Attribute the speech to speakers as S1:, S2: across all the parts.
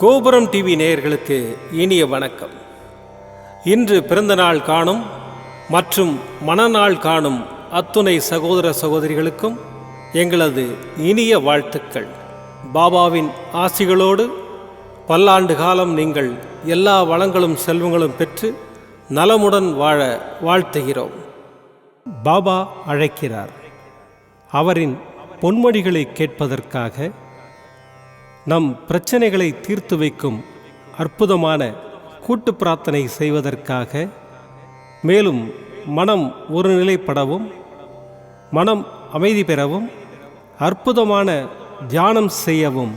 S1: கோபுரம் டிவி நேயர்களுக்கு இனிய வணக்கம். இன்று பிறந்தநாள் காணும் மற்றும் மணநாள் காணும் அத்துணை சகோதர சகோதரிகளுக்கும் எங்களது இனிய வாழ்த்துக்கள். பாபாவின் ஆசிகளோடு பல்லாண்டு காலம் நீங்கள் எல்லா வளங்களும் செல்வங்களும் பெற்று நலமுடன் வாழ வாழ்த்துகிறோம். பாபா அழைக்கிறார். அவரின் பொன்மொழிகளை கேட்பதற்காக, நம் பிரச்சனைகளை தீர்த்து வைக்கும் அற்புதமான கூட்டு பிரார்த்தனை செய்வதற்காக, மேலும் மனம் ஒருநிலைப்படவும் மனம் அமைதி பெறவும் அற்புதமான தியானம் செய்யவும்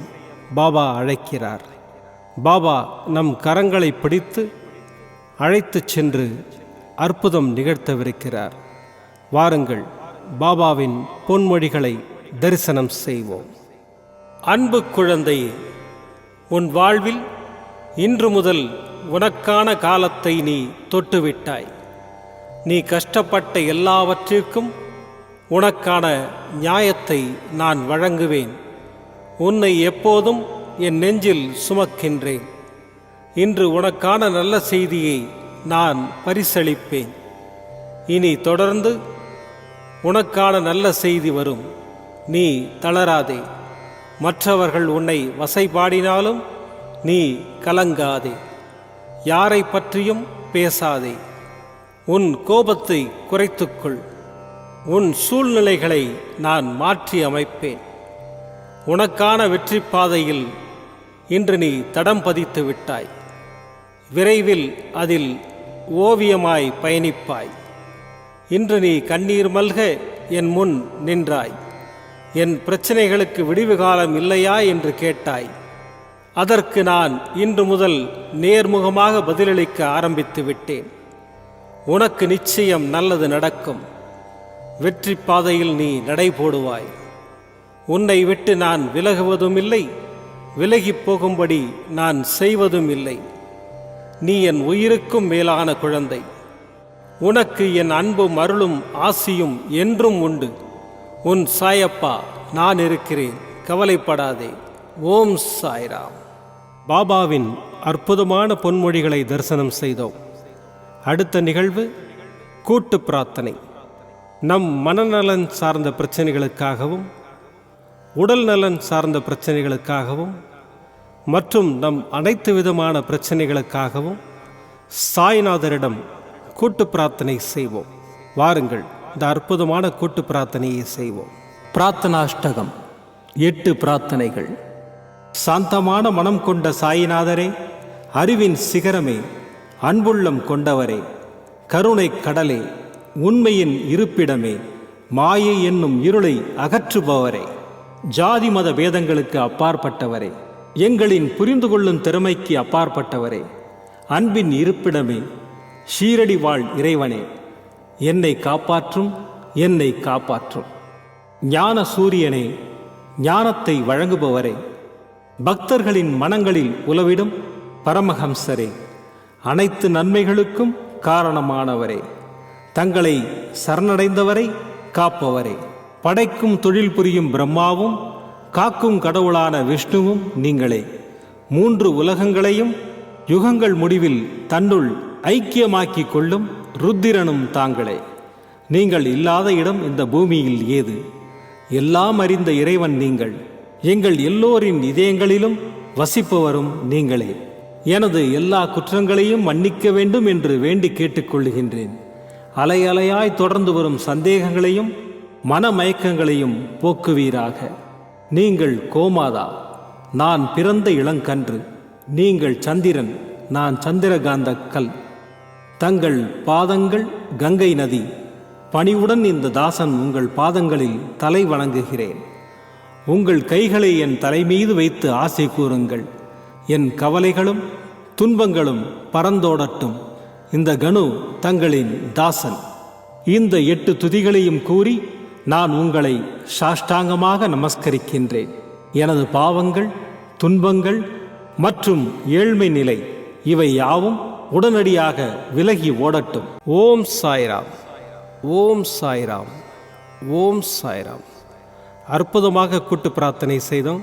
S1: பாபா அழைக்கிறார். பாபா நம் கரங்களை பிடித்து அழைத்து சென்று அற்புதம் நிகழ்த்தவிருக்கிறார். வாருங்கள், பாபாவின் பொன்மொழிகளை தரிசனம் செய்வோம். அன்பு குழந்தையே, உன் வாழ்வில் இன்று முதல் உனக்கான காலத்தை நீ தொட்டுவிட்டாய். நீ கஷ்டப்பட்ட எல்லாவற்றிற்கும் உனக்கான நியாயத்தை நான் வழங்குவேன். உன்னை எப்போதும் என் நெஞ்சில் சுமக்கின்றேன். இன்று உனக்கான நல்ல செய்தியை நான் பரிசளிப்பேன். இனி தொடர்ந்து உனக்கான நல்ல செய்தி வரும். நீ தளராதே. மற்றவர்கள் உன்னை வசைபாடினாலும் நீ கலங்காதே. யாரை பற்றியும் பேசாதே. உன் கோபத்தை குறைத்துக்கொள். உன் சூழ்நிலைகளை நான் மாற்றி அமைப்பேன். உனக்கான வெற்றி பாதையில் இன்று நீ தடம் பதித்து விட்டாய். விரைவில் அதில் ஓவியமாய் பயணிப்பாய். இன்று நீ கண்ணீர் மல்க என் முன் நின்றாய். என் பிரச்சனைகளுக்கு விடிவு காலம் இல்லையா என்று கேட்டாய். அதற்கு நான் இன்று முதல் நேர்முகமாக பதிலளிக்க ஆரம்பித்து விட்டேன். உனக்கு நிச்சயம் நல்லது நடக்கும். வெற்றி பாதையில் நீ நடை போடுவாய். உன்னை விட்டு நான் விலகுவதும் இல்லை, விலகி போகும்படி நான் செய்வதும் இல்லை. நீ என் உயிருக்கும் மேலான குழந்தை. உனக்கு என் அன்பும் அருளும் ஆசியும் என்றும் உண்டு. உன் சாயப்பா நான் இருக்கிறேன், கவலைப்படாதே. ஓம் சாய்ராம். பாபாவின் அற்புதமான பொன்மொழிகளை தரிசனம் செய்தோம். அடுத்த நிகழ்வு கூட்டு பிரார்த்தனை. நம் மனநலன் சார்ந்த பிரச்சனைகளுக்காகவும், உடல் நலன் சார்ந்த பிரச்சனைகளுக்காகவும் மற்றும் நம் அனைத்து விதமான பிரச்சனைகளுக்காகவும் சாய்நாதரிடம் கூட்டு பிரார்த்தனை செய்வோம். வாருங்கள், இந்த அற்புதமான கூட்டு பிரார்த்தனையை செய்வோம். பிரார்த்தனாஷ்டகம். 8 பிரார்த்தனைகள். சாந்தமான மனம் கொண்ட சாயிநாதரே, அறிவின் சிகரமே, அன்புள்ளம் கொண்டவரே, கருணை கடலே, உண்மையின் இருப்பிடமே, மாயை என்னும் இருளை அகற்றுபவரே, ஜாதி மத பேதங்களுக்கு அப்பாற்பட்டவரே, எங்களின் புரிந்து கொள்ளும் திறமைக்கு அப்பாற்பட்டவரே, அன்பின் இருப்பிடமே, ஷீரடி வாழ் இறைவனே, என்னை காப்பாற்றும், என்னை காப்பாற்றும். ஞான சூரியனே, ஞானத்தை வழங்குபவரே, பக்தர்களின் மனங்களில் உலவிடும் பரமஹம்சரே, அனைத்து நன்மைகளுக்கும் காரணமானவரே, தங்களை சரணடைந்தவரை காப்பவரே, படைக்கும் தொழில் புரியும் பிரம்மாவும் காக்கும் கடவுளான விஷ்ணுவும் நீங்களே. 3 உலகங்களையும் யுகங்கள் முடிவில் தன்னுள் ஐக்கியமாக்கிக் கொள்ளும் ருத்திரனும் தாங்களே. நீங்கள் இல்லாத இடம் இந்த பூமியில் ஏது? எல்லாம் அறிந்த இறைவன் நீங்கள். எங்கள் எல்லோரின் இதயங்களிலும் வசிப்பவரும் நீங்களே. எனது எல்லா குற்றங்களையும் மன்னிக்க வேண்டும் என்று வேண்டி கேட்டுக்கொள்ளுகின்றேன். அலை அலையாய் தொடர்ந்து வரும் சந்தேகங்களையும் மனமயக்கங்களையும் போக்குவீராக. நீங்கள் கோமாதா, நான் பிறந்த இளங்கன்று. நீங்கள் சந்திரன், நான் சந்திரகாந்த கல். தங்கள் பாதங்கள் கங்கை நதி. பணிவுடன் இந்த தாசன் உங்கள் பாதங்களில் தலை வணங்குகிறேன். உங்கள் கைகளை என் தலைமீது வைத்து ஆசை கூறுங்கள். என் கவலைகளும் துன்பங்களும் பறந்தோடட்டும். இந்த கணு தங்களின் தாசன். இந்த 8 துதிகளையும் கூறி நான் உங்களை சாஷ்டாங்கமாக நமஸ்கரிக்கின்றேன். எனது பாவங்கள், துன்பங்கள் மற்றும் ஏழ்மை நிலை இவை யாவும் உடனடியாக விலகி ஓடட்டும். ஓம் சாய்ராம், ஓம் சாய்ராம், ஓம் சாய்ராம். அற்புதமாக கூட்டு பிரார்த்தனை செய்தோம்.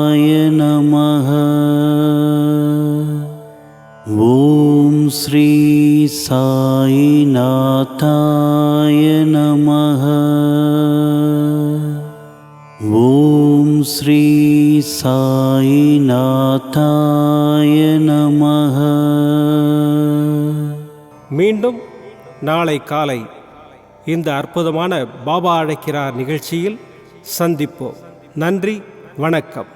S2: சாயிநாதாய நமः. ஓம் ஸ்ரீ சாயிநாதாய நமः.
S1: மீண்டும் நாளை காலை இந்த அற்புதமான பாபா அழைக்கிறார் நிகழ்ச்சியில் சந்திப்போம். நன்றி, வணக்கம்.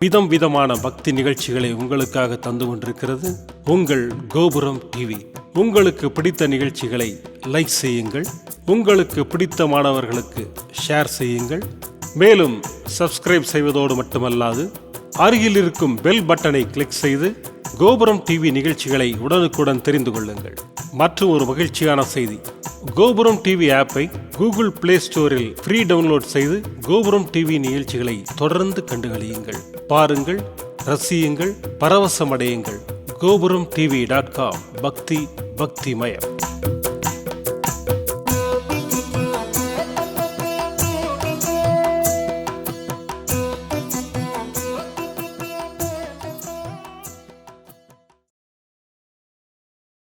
S1: விதம் விதமான பக்தி நிகழ்ச்சிகளை உங்களுக்காக தந்து கொண்டிருக்கிறது உங்கள் கோபுரம் டிவி. உங்களுக்கு பிடித்த நிகழ்ச்சிகளை லைக் செய்யுங்கள், உங்களுக்கு பிடித்த மாணவர்களுக்கு ஷேர் செய்யுங்கள். மேலும் சப்ஸ்கிரைப் செய்வதோடு மட்டுமல்லாது அருகில் இருக்கும் பெல் பட்டனை கிளிக் செய்து கோபுரம் டிவி நிகழ்ச்சிகளை உடனுக்குடன் தெரிந்து கொள்ளுங்கள். மற்றும் ஒரு மகிழ்ச்சியான செய்தி, கோபுரம் டிவி ஆப்பை கூகுள் பிளே ஸ்டோரில் ஃப்ரீ டவுன்லோட் செய்து கோபுரம் டிவி நிகழ்ச்சிகளை தொடர்ந்து கண்டுகளியுங்கள், பாருங்கள், ரசியுங்கள், பரவசமடையுங்கள். gopuramtv.com. பக்தி பக்திமயம்.